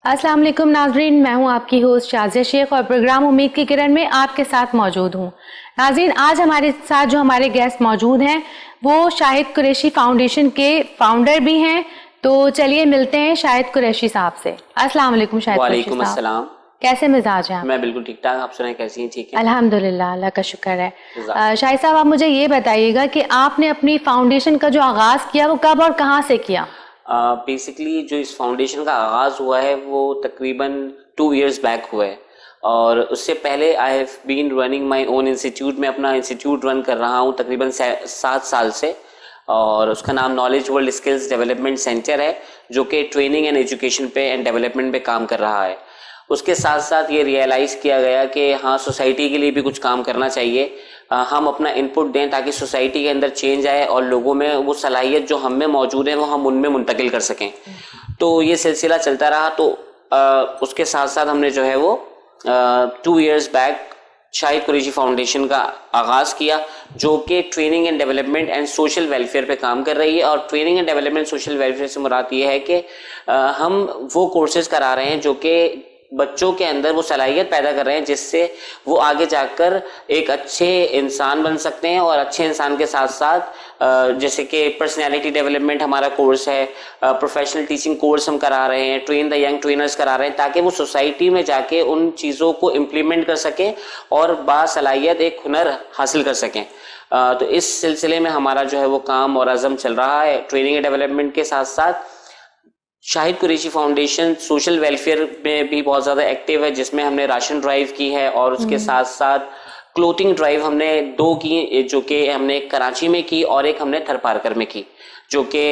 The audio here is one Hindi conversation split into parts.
अस्सलाम वालेकुम नाज़रीन, मैं हूं आपकी होस्ट शाज़िया शेख और प्रोग्राम उम्मीद की किरण में आपके साथ मौजूद हूं। नाज़रीन, आज हमारे साथ जो हमारे गेस्ट मौजूद हैं वो शाहिद कुरैशी फाउंडेशन के फाउंडर भी हैं। तो चलिए मिलते हैं शाहिद कुरैशी साहब से। अस्सलाम वालेकुम शाहिद कुरैशी साहब। वालेकुम अस्सलाम। कैसे मिजाज हैं आप? मैं बिल्कुल ठीक ठाक, आप सुनाएं कैसी हैं? ठीक है अल्हम्दुलिल्लाह, अल्लाह का शुक्र है। शाहिद साहब, आप मुझे ये बताइएगा कि आपने अपनी फाउंडेशन का जो आगाज़ किया वो कब और कहाँ से किया? बेसिकली जो इस फाउंडेशन का आगाज़ हुआ है वो तकरीबन 2 इयर्स बैक हुआ है, और उससे पहले I have been running my own institute. मैं अपना इंस्टीट्यूट रन कर रहा हूँ तकरीबन 7 साल से, और उसका नाम knowledge world skills development centre है, जो कि ट्रेनिंग एंड एजुकेशन पे एंड डेवलपमेंट पे काम कर रहा है। उसके साथ साथ ये रियलाइज़ किया गया कि हाँ, सोसाइटी के लिए भी कुछ काम करना चाहिए। हम अपना इनपुट दें ताकि सोसाइटी के अंदर चेंज आए और लोगों में वो सलाहियत जो हम में मौजूद है वो हम उनमें मुंतकिल कर सकें। तो ये सिलसिला चलता रहा। तो उसके साथ साथ हमने जो है वो 2 years back Shahid Qureshi foundation का आगाज़ किया, जो कि training and development and social welfare पे काम कर रही है। और training and development social welfare से मुराद ये है कि हम वो कोर्सेज करा रहे हैं जो कि बच्चों के अंदर वो सलाहियत पैदा कर रहे हैं जिससे वो आगे जाकर एक अच्छे इंसान बन सकते हैं। और अच्छे इंसान के साथ साथ जैसे कि पर्सनैलिटी डेवलपमेंट हमारा कोर्स है, प्रोफेशनल टीचिंग कोर्स हम करा रहे हैं, ट्रेन द यंग ट्रेनर्स करा रहे हैं, ताकि वो सोसाइटी में जाके उन चीज़ों को इम्प्लीमेंट कर सकें और बासलाहियत एक हुनर हासिल कर सकें। तो इस सिलसिले में हमारा जो है वो काम और अज़म चल रहा है। ट्रेनिंग एंड डेवलपमेंट के साथ साथ Shahid Qureshi foundation social welfare में भी बहुत ज़्यादा एक्टिव है, जिसमें हमने राशन ड्राइव की है, और उसके साथ साथ क्लोथिंग ड्राइव हमने 2 की, जो कि हमने कराची में की और एक हमने थरपारकर में की, जो कि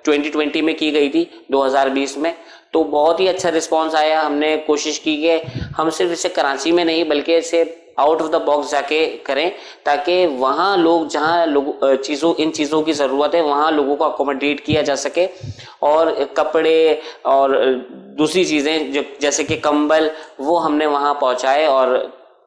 2020 में की गई थी, 2020 में। तो बहुत ही अच्छा रिस्पांस आया। हमने कोशिश की कि हम सिर्फ इसे कराची में नहीं बल्कि इसे आउट ऑफ द बॉक्स जाके करें, ताकि वहाँ लोग जहाँ इन चीज़ों की ज़रूरत है वहाँ लोगों को अकोमोडेट किया जा सके। और कपड़े और दूसरी चीज़ें जैसे कि कंबल, वो हमने वहाँ पहुँचाए और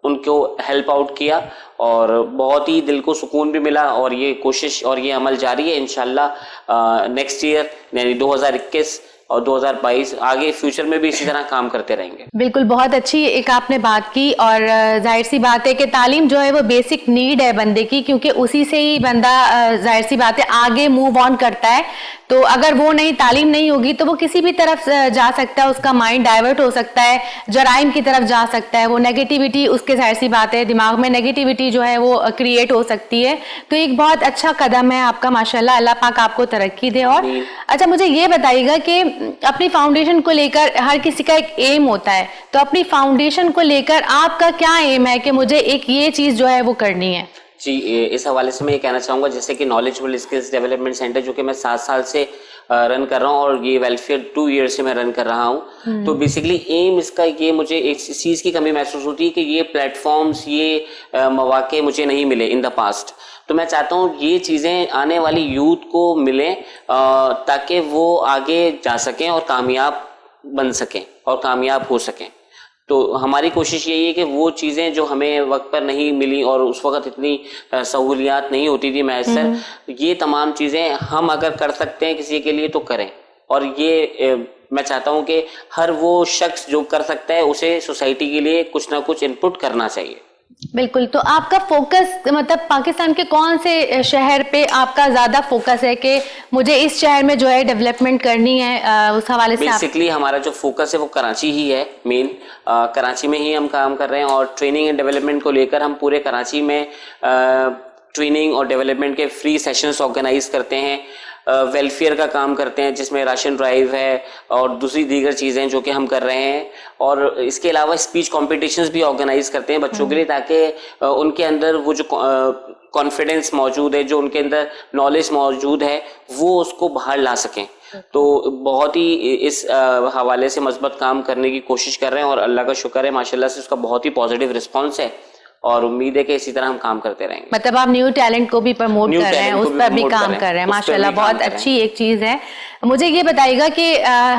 उनको हेल्प आउट किया, और बहुत ही दिल को सुकून भी मिला। और ये कोशिश और ये अमल जारी है इंशाल्लाह। नेक्स्ट ईयर यानी 2021 और 2022 आगे फ्यूचर में भी इसी तरह काम करते रहेंगे। बिल्कुल, बहुत अच्छी एक आपने बात की। और जाहिर सी बात है कि तालीम जो है वो बेसिक नीड है बंदे की, क्योंकि उसी से ही बंदा जाहिर सी बात है आगे मूव ऑन करता है। तो अगर वो नहीं, तालीम नहीं होगी तो वो किसी भी तरफ जा सकता है, उसका माइंड डाइवर्ट हो सकता है, जराइम की तरफ जा सकता है, वो नेगेटिविटी उसके, जाहिर सी बात है दिमाग में नेगेटिविटी जो है वो क्रिएट हो सकती है। तो एक बहुत अच्छा कदम है आपका, माशाल्लाह, अल्लाह पाक आपको तरक्की दे। और अच्छा, मुझे ये बताइएगा कि अपनी फाउंडेशन को लेकर हर किसी का एक एम होता है, तो अपनी फाउंडेशन को लेकर आपका क्या एम है कि मुझे एक ये चीज़ जो है वो करनी है? जी, इस हवाले से मैं ये कहना चाहूँगा, जैसे कि knowledge world skills development centre जो कि मैं 7 साल से रन कर रहा हूँ, और ये वेलफेयर 2 ईयर से मैं रन कर रहा हूँ। तो बेसिकली एम इसका ये, मुझे एक चीज़ की कमी महसूस होती है कि ये प्लेटफॉर्म्स, ये मौके मुझे नहीं मिले इन द पास्ट। तो मैं चाहता हूँ ये चीज़ें आने वाली यूथ को मिलें, ताकि वो आगे जा सकें और कामयाब बन सकें और कामयाब हो सकें। तो हमारी कोशिश यही है कि वो चीज़ें जो हमें वक्त पर नहीं मिली और उस वक्त इतनी सहूलियात नहीं होती थी मैसर, ये तमाम चीज़ें हम अगर कर सकते हैं किसी के लिए तो करें। और ये मैं चाहता हूँ कि हर वो शख्स जो कर सकता है उसे सोसाइटी के लिए कुछ ना कुछ इनपुट करना चाहिए। बिल्कुल। तो आपका फोकस मतलब पाकिस्तान के कौन से शहर पे आपका ज़्यादा फोकस है कि मुझे इस शहर में जो है डेवलपमेंट करनी है, उस हवाले से? बेसिकली हमारा जो फोकस है वो कराची ही है मेन। कराची में ही हम काम कर रहे हैं, और ट्रेनिंग एंड डेवलपमेंट को लेकर हम पूरे कराची में ट्रेनिंग और डेवलपमेंट के फ्री सेशंस ऑर्गेनाइज करते हैं। वेलफेयर का काम करते हैं जिसमें राशन ड्राइव है और दूसरी दीगर चीज़ें जो कि हम कर रहे हैं। और इसके अलावा स्पीच कॉम्पिटिशन्स भी ऑर्गेनाइज करते हैं बच्चों के लिए, ताकि उनके अंदर वो जो कॉन्फिडेंस मौजूद है, जो उनके अंदर नॉलेज मौजूद है, वो उसको बाहर ला सकें। तो बहुत ही इस हवाले से मस्बत काम करने की कोशिश कर रहे हैं, और अल्लाह का शुक्र है माशाल्लाह से उसका बहुत ही पॉजिटिव रिस्पॉन्स है, और उम्मीद है कि इसी तरह हम काम करते रहेंगे। मतलब आप न्यू टैलेंट को भी प्रमोट कर रहे हैं, उस पर भी काम कर रहे हैं, माशाल्लाह, बहुत अच्छी एक चीज़ है। मुझे ये बताइएगा कि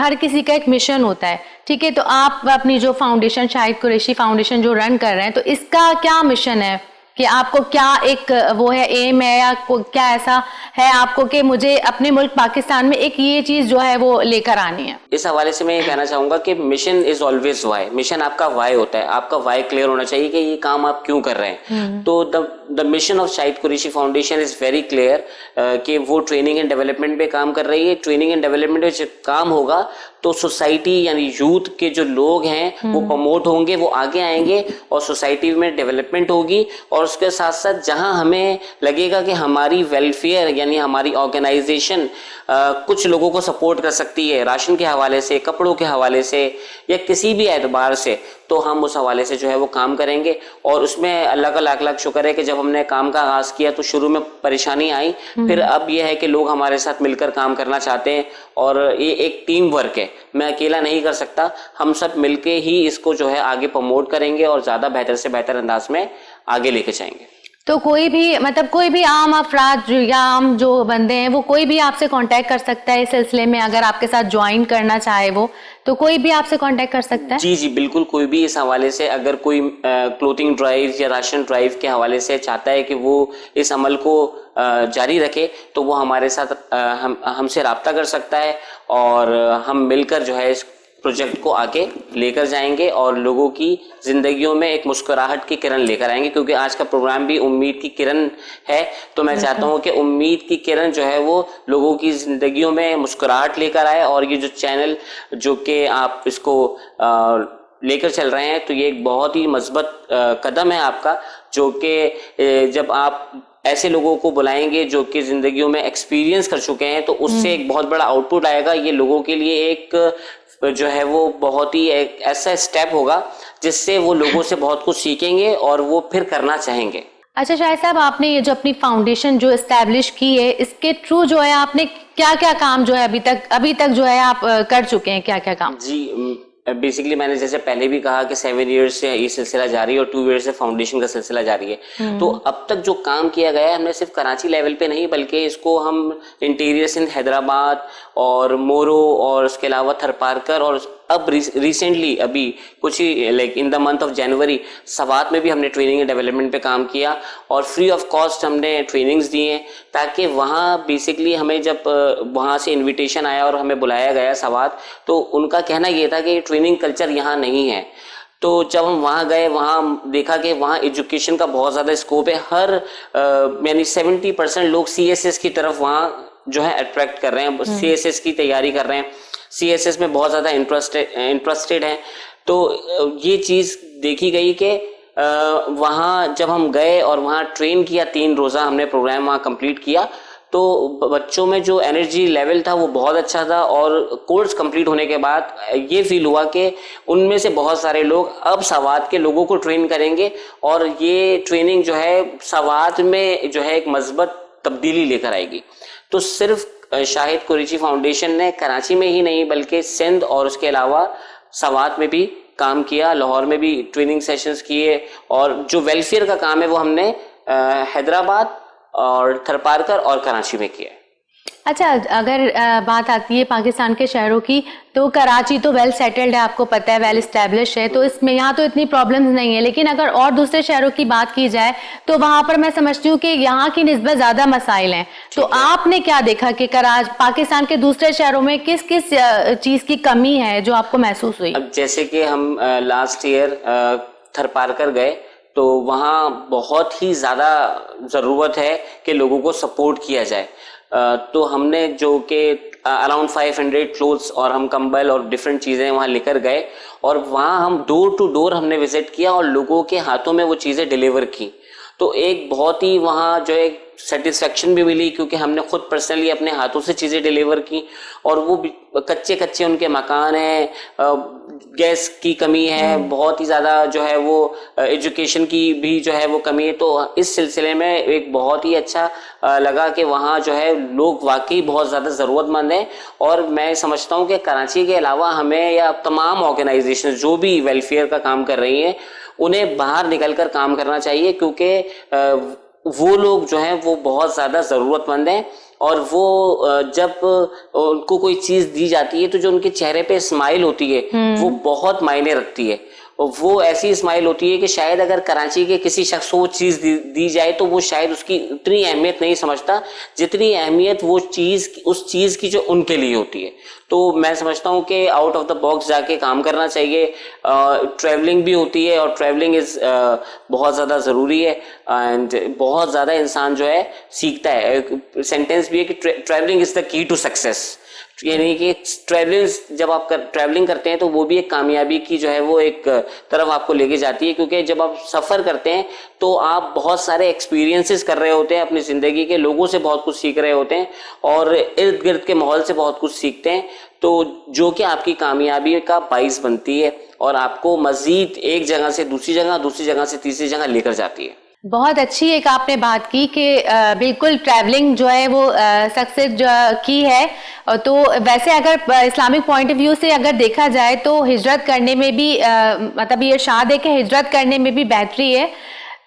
हर किसी का एक मिशन होता है, ठीक है? तो आप अपनी जो फाउंडेशन शाहिद कुरैशी फाउंडेशन जो रन कर रहे हैं, तो इसका क्या मिशन है? कि आपको क्या एक वो है एम है या क्या ऐसा है आपको कि मुझे अपने मुल्क पाकिस्तान में एक ये चीज जो है वो लेकर आनी है? इस हवाले से मैं ये कहना चाहूंगा कि mission is always why. Mission आपका वाई होता है, आपका वाई क्लियर होना चाहिए कि ये काम आप क्यों कर रहे हैं। तो the mission of Shahid Qureshi foundation is very clear कि वो ट्रेनिंग एंड डेवलपमेंट पे काम कर रही है। ट्रेनिंग एंड डेवलपमेंट में काम होगा तो सोसाइटी यानी यूथ के जो लोग हैं वो प्रमोट होंगे, वो आगे आएंगे और सोसाइटी में डेवलपमेंट होगी। और उसके साथ साथ जहां हमें लगेगा कि हमारी वेलफेयर यानी हमारी ऑर्गेनाइजेशन कुछ लोगों को सपोर्ट कर सकती है राशन के हवाले से, कपड़ों के हवाले से या किसी भी एतबार से, तो हम उस हवाले से जो है वो काम करेंगे। और उसमें अल्लाह का लाख लाख शुक्र है कि जब हमने काम का आगाज किया तो शुरू में परेशानी आई, फिर अब यह है कि लोग हमारे साथ मिलकर काम करना चाहते हैं और ये एक टीम वर्क है। मैं अकेला नहीं कर सकता, हम सब मिलके ही इसको जो है आगे प्रमोट करेंगे और ज्यादा बेहतर से बेहतर अंदाज में आगे लेके जाएंगे। तो कोई भी मतलब कोई भी आम अफराद या आम जो बंदे हैं वो कोई भी आपसे कांटेक्ट कर सकता है इस सिलसिले में, अगर आपके साथ ज्वाइन करना चाहे वो तो कोई भी आपसे कांटेक्ट कर सकता है? जी जी बिल्कुल, कोई भी इस हवाले से अगर कोई क्लोथिंग ड्राइव या राशन ड्राइव के हवाले से चाहता है कि वो इस अमल को जारी रखे तो वो हमारे साथ हमसे रब्ता कर सकता है और हम मिलकर जो है इस प्रोजेक्ट को आगे लेकर जाएंगे और लोगों की जिंदगियों में एक मुस्कुराहट की किरण लेकर आएंगे। क्योंकि आज का प्रोग्राम भी उम्मीद की किरण है, तो मैं चाहता हूं कि उम्मीद की किरण जो है वो लोगों की जिंदगियों में मुस्कुराहट लेकर आए। और ये जो चैनल जो कि आप इसको लेकर चल रहे हैं तो ये एक बहुत ही मजबूत कदम है आपका, जो कि जब आप ऐसे लोगों को बुलाएंगे जो कि जिंदगियों में एक्सपीरियंस कर चुके हैं तो उससे एक बहुत बड़ा आउटपुट आएगा। ये लोगों के लिए एक जो है वो बहुत ही एक ऐसा स्टेप होगा जिससे वो लोगों से बहुत कुछ सीखेंगे और वो फिर करना चाहेंगे। अच्छा शाहिद साहब, आपने ये जो अपनी फाउंडेशन जो एस्टैब्लिश की है इसके थ्रू जो है आपने क्या क्या काम जो है अभी तक जो है आप कर चुके हैं, क्या क्या काम? जी बेसिकली मैंने जैसे पहले भी कहा कि 7 इयर्स से ये सिलसिला जारी है और 2 इयर्स से फाउंडेशन का सिलसिला जारी है। तो अब तक जो काम किया गया है हमने सिर्फ कराची लेवल पे नहीं बल्कि इसको हम इंटीरियर सिंध, हैदराबाद और मोरो और उसके अलावा थरपारकर और अब रिसेंटली अभी कुछ ही like in the month of January Swat में भी हमने ट्रेनिंग एंड डेवलपमेंट पे काम किया और फ्री ऑफ कॉस्ट हमने ट्रेनिंग्स दी हैं ताकि वहाँ बेसिकली हमें जब वहाँ से इनविटेशन आया और हमें बुलाया गया सवात तो उनका कहना ये था कि ट्रेनिंग कल्चर यहाँ नहीं है। तो जब हम वहाँ गए वहाँ देखा कि वहाँ एजुकेशन का बहुत ज़्यादा स्कोप है, हर यानी 70% लोग CSS की तरफ वहाँ जो है अट्रैक्ट कर रहे हैं, CSS की तैयारी कर रहे हैं, CSS में बहुत ज़्यादा इंटरेस्टेड हैं। तो ये चीज़ देखी गई कि वहाँ जब हम गए और वहाँ ट्रेन किया, 3 रोज़ा हमने प्रोग्राम वहाँ कंप्लीट किया तो बच्चों में जो एनर्जी लेवल था वो बहुत अच्छा था। और कोर्स कंप्लीट होने के बाद ये फील हुआ कि उनमें से बहुत सारे लोग अब सवात के लोगों को ट्रेन करेंगे और ये ट्रेनिंग जो है सवात में जो है एक मजबूत तब्दीली लेकर आएगी। तो सिर्फ शाहिद कुरैशी फाउंडेशन ने कराची में ही नहीं बल्कि सिंध और उसके अलावा सवात में भी काम किया, लाहौर में भी ट्रेनिंग सेशंस किए और जो वेलफेयर का काम है वो हमने हैदराबाद और थरपारकर और कराची में किया। अच्छा, अगर बात आती है पाकिस्तान के शहरों की तो कराची तो वेल सेटल्ड है, आपको पता है, वेल एस्टेब्लिश है, तो इसमें यहाँ तो इतनी प्रॉब्लम्स नहीं है। लेकिन अगर और दूसरे शहरों की बात की जाए तो वहाँ पर मैं समझती हूँ कि यहाँ की निस्बत ज़्यादा मसाइल हैं। तो आपने क्या देखा कि पाकिस्तान के दूसरे शहरों में किस किस चीज़ की कमी है जो आपको महसूस हुई? अब जैसे कि हम लास्ट ईयर थरपारकर गए तो वहाँ बहुत ही ज़्यादा ज़रूरत है कि लोगों को सपोर्ट किया जाए। तो हमने जो कि अराउंड 500 क्लोथ्स और हम कंबल और डिफरेंट चीज़ें वहाँ लेकर गए और वहाँ हम डोर टू डोर हमने विजिट किया और लोगों के हाथों में वो चीज़ें डिलीवर की। तो एक बहुत ही वहाँ जो एक सेटिस्फेक्शन भी मिली क्योंकि हमने खुद पर्सनली अपने हाथों से चीज़ें डिलीवर की और वो कच्चे कच्चे उनके मकान हैं, गैस की कमी है, बहुत ही ज़्यादा जो है वो एजुकेशन की भी जो है वो कमी है। तो इस सिलसिले में एक बहुत ही अच्छा लगा कि वहाँ जो है लोग वाकई बहुत ज़्यादा ज़रूरतमंद हैं। और मैं समझता हूँ कि कराची के अलावा हमें या तमाम ऑर्गेनाइजेशन जो भी वेलफेयर का काम कर रही हैं उन्हें बाहर निकलकर काम करना चाहिए क्योंकि वो लोग जो हैं वो बहुत ज़्यादा ज़रूरतमंद हैं और वो जब उनको कोई चीज़ दी जाती है तो जो उनके चेहरे पे स्माइल होती है वो बहुत मायने रखती है। वो ऐसी स्माइल होती है कि शायद अगर कराची के किसी शख्स को वो चीज़ दी जाए तो वो शायद उसकी उतनी अहमियत नहीं समझता जितनी अहमियत वो चीज़ उस चीज़ की जो उनके लिए होती है। तो मैं समझता हूँ कि आउट ऑफ द बॉक्स जाके काम करना चाहिए। ट्रैवलिंग भी होती है और ट्रैवलिंग इज़ बहुत ज़्यादा ज़रूरी है एंड बहुत ज़्यादा इंसान जो है सीखता है। एक सेंटेंस भी है कि travelling is the key to success, यानी कि ट्रैवलिंग जब आप ट्रैवलिंग करते हैं तो वो भी एक कामयाबी की जो है वो एक तरफ आपको लेके जाती है, क्योंकि जब आप सफ़र करते हैं तो आप बहुत सारे एक्सपीरियंसेस कर रहे होते हैं अपनी ज़िंदगी के, लोगों से बहुत कुछ सीख रहे होते हैं और इर्द गिर्द के माहौल से बहुत कुछ सीखते हैं, तो जो कि आपकी कामयाबी का बाइस बनती है और आपको मज़ीद एक जगह से दूसरी जगह से तीसरी जगह लेकर जाती है। बहुत अच्छी एक आपने बात की कि बिल्कुल ट्रैवलिंग जो है वो सक्सेस की है। तो वैसे अगर इस्लामिक पॉइंट ऑफ व्यू से अगर देखा जाए तो हिजरत करने में भी मतलब ये इरशाद है कि हिजरत करने में भी बेहतरी है।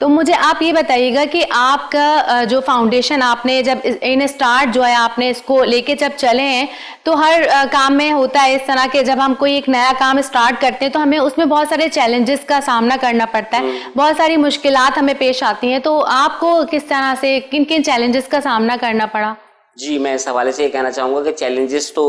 तो मुझे आप ये बताइएगा कि आपका जो फाउंडेशन आपने जब इन स्टार्ट जो है आपने इसको लेके जब चले हैं, तो हर काम में होता है इस तरह के जब हम कोई एक नया काम स्टार्ट करते हैं तो हमें उसमें बहुत सारे चैलेंजेस का सामना करना पड़ता है, बहुत सारी मुश्किलात हमें पेश आती हैं। तो आपको किस तरह से किन किन चैलेंजेस का सामना करना पड़ा? जी, मैं इस हवाले से ये कहना चाहूँगा कि चैलेंजेस तो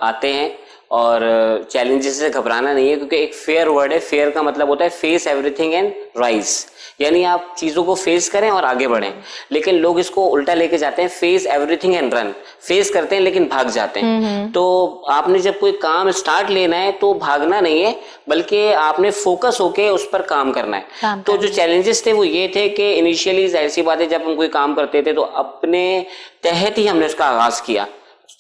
आते हैं और चैलेंजेस से घबराना नहीं है, क्योंकि एक फेयर वर्ड है। फेयर का मतलब होता है फेस एवरीथिंग एंड राइज, यानी आप चीज़ों को फेस करें और आगे बढ़ें। लेकिन लोग इसको उल्टा लेके जाते हैं, face everything and run. Face करते हैं लेकिन भाग जाते हैं। तो आपने जब कोई काम स्टार्ट लेना है तो भागना नहीं है, बल्कि आपने फोकस होके उस पर काम करना है। तो जो चैलेंजेस थे वो ये थे कि इनिशियली जाहिर सी बात है जब हम कोई काम करते थे तो अपने तहत ही हमने उसका आगाज किया।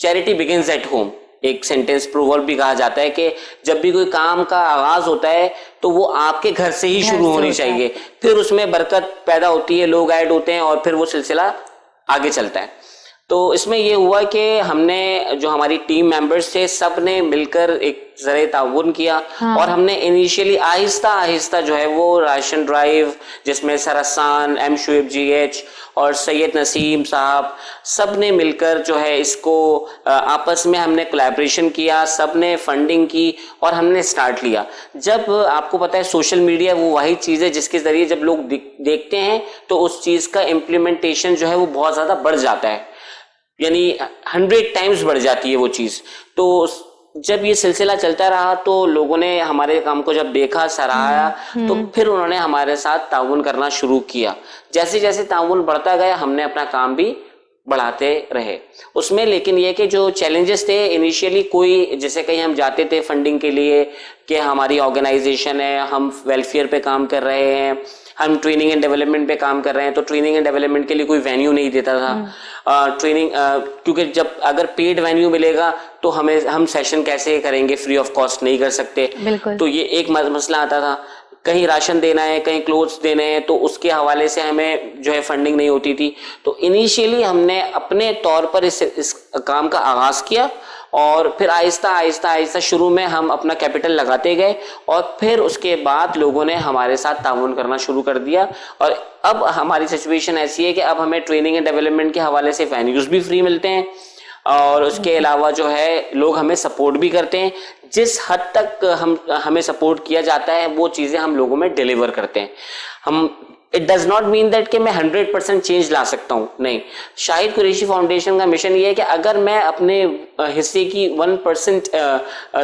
चैरिटी बिगिंस एट होम, एक सेंटेंस प्रोवर्ब भी कहा जाता है कि जब भी कोई काम का आगाज होता है तो वो आपके घर से ही शुरू होनी चाहिए, फिर उसमें बरकत पैदा होती है, लोग ऐड होते हैं और फिर वो सिलसिला आगे चलता है। तो इसमें ये हुआ कि हमने जो हमारी टीम मेंबर्स थे सब ने मिलकर एक ज़रे ताउन किया और हमने इनिशियली आहिस्ता आहिस्ता जो है वो राशन ड्राइव, जिसमें सरसान, एम शुएब GH और सैयद नसीम साहब सब ने मिलकर जो है इसको आपस में हमने कोलैबोरेशन किया, सब ने फंडिंग की और हमने स्टार्ट लिया। जब आपको पता है सोशल मीडिया वो वही चीज़ है जिसके ज़रिए जब लोग देखते हैं तो उस चीज़ का इम्प्लीमेंटेशन जो है वो बहुत ज़्यादा बढ़ जाता है, यानी 100 टाइम्स बढ़ जाती है वो चीज़। तो जब ये सिलसिला चलता रहा तो लोगों ने हमारे काम को जब देखा, सराहा, तो फिर उन्होंने हमारे साथ ताउन करना शुरू किया। जैसे जैसे ताउन बढ़ता गया हमने अपना काम भी बढ़ाते रहे उसमें। लेकिन ये कि जो चैलेंजेस थे इनिशियली, कोई जैसे कहीं हम जाते थे फंडिंग के लिए कि हमारी ऑर्गेनाइजेशन है, हम वेलफेयर पे काम कर रहे हैं, हम ट्रेनिंग एंड डेवलपमेंट पे काम कर रहे हैं, तो ट्रेनिंग एंड डेवलपमेंट के लिए कोई वेन्यू नहीं देता था। ट्रेनिंग क्योंकि जब अगर पेड वेन्यू मिलेगा तो हम सेशन कैसे करेंगे, फ्री ऑफ कॉस्ट नहीं कर सकते। तो ये एक मसला आता था। कहीं राशन देना है, कहीं क्लोथ्स देने हैं, तो उसके हवाले से हमें जो है फंडिंग नहीं होती थी। तो इनिशियली हमने अपने तौर पर इस काम का आगाज़ किया और फिर आहिस्ता आहिस्ता शुरू में हम अपना कैपिटल लगाते गए और फिर उसके बाद लोगों ने हमारे साथ ताउन करना शुरू कर दिया। और अब हमारी सिचुएशन ऐसी है कि अब हमें ट्रेनिंग एंड डेवलपमेंट के हवाले से वेन्यूज़ भी फ्री मिलते हैं और उसके अलावा जो है लोग हमें सपोर्ट भी करते हैं। जिस हद तक हमें सपोर्ट किया जाता है वो चीज़ें हम लोगों में डिलीवर करते हैं। It does not mean that कि मैं 100% चेंज ला सकता हूँ, नहीं। शाहिद कुरैशी फाउंडेशन का मिशन ये है कि अगर मैं अपने हिस्से की 1%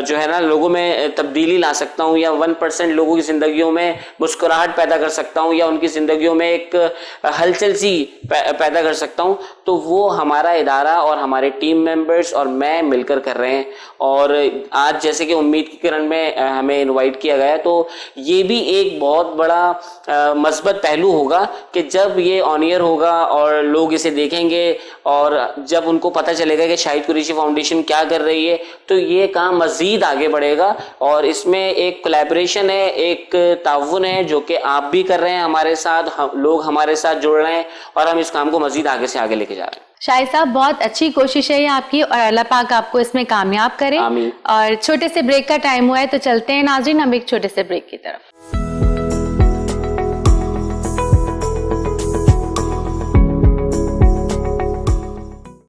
जो है ना लोगों में तब्दीली ला सकता हूँ या 1% लोगों की ज़िंदगियों में मुस्कुराहट पैदा कर सकता हूँ या उनकी ज़िंदगियों में एक हलचल सी पैदा कर सकता हूँ, तो वो हमारा इदारा और हमारे टीम मेंबर्स और मैं मिलकर कर रहे हैं। और आज जैसे कि उम्मीद की किरण में हमें इनवाइट किया गया, तो ये भी एक बहुत बड़ा मस्बत पहलू होगा कि जब ये ऑन ईयर होगा और लोग इसे देखेंगे और जब उनको पता चलेगा कि शाहिद कुरैशी फाउंडेशन क्या कर रही है, तो ये काम मज़ीद आगे बढ़ेगा। और इसमें एक कोलैबोरेशन है, एक ताउन है जो कि आप भी कर रहे हैं हमारे साथ, लोग हमारे साथ जुड़ रहे हैं और हम इस काम को मज़ीद आगे से आगे लेके जा रहे हैं। शाहिद साहब, बहुत अच्छी कोशिश है ये आपकी और अल्लाह पाक आपको इसमें कामयाब करे। आमीन। और छोटे से ब्रेक का टाइम हुआ है तो चलते हैं नाज़रीन हम एक छोटे से ब्रेक की तरफ।